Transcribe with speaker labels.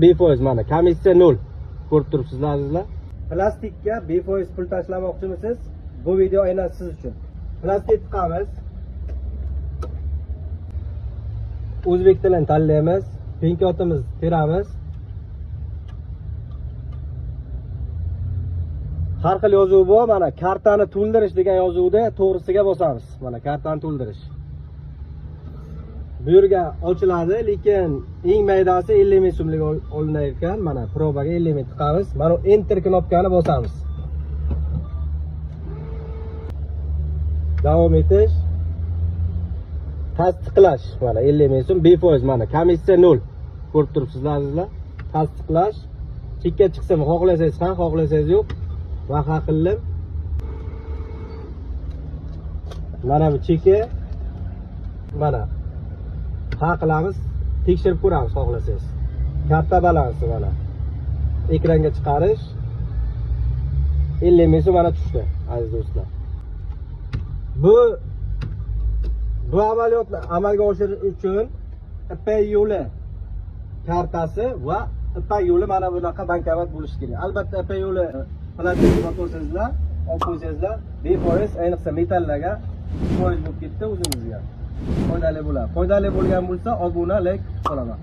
Speaker 1: B% mana komissiya 0. Ko'rib turibsizlar azizlar. Plastikka B% pul tashlamoqchimisiz? Bu video aynan siz uchun. Plastik tiqamiz. O'zbek tilini tanlaymiz. Pinkotimiz teramiz. Har xil yozuv bor. Mana kartani to'ldirish degan yozuvda to'g'risiga bosamiz. Mana kartani to'ldirish. Bu yerga ochiladi, lekin eng maydasi 50 ming so'mlik olinayotgan. Mana probaga 50 ming tiqamiz. Mana enter knopkani bosamiz. Davom etish. Tasdiqlash. Mana 50 ming so'm B% mana komissiya 0. Ko'rib turibsizlar azizlar. Tasdiqlash. Chekka chiqsa xohlasangiz ham, xohlasangiz yo'q. Va haqillim. Mana bu cheki. Mana hal qilamiz, tekshirib ko'ramiz xohlasangiz. Karta balansi mana. Ekranga chiqarish. 50 ming so'm mana tushdi, aziz do'stlar. Bu amaliyotni amalga oshirish uchun Ipak yo'li kartasi va Ipak yo'li mana bunaqa bankomat bo'lishi kerak. Albatta Ipak yo'li plastik olsangizlar, olib qo'ysangizlar, B% ayniqsa metallarga foiz bo'lib ketdi o'zimizga. Foydali bo'ladi. Foydali bo'lgan bo'lsa, obuna, like qolaman.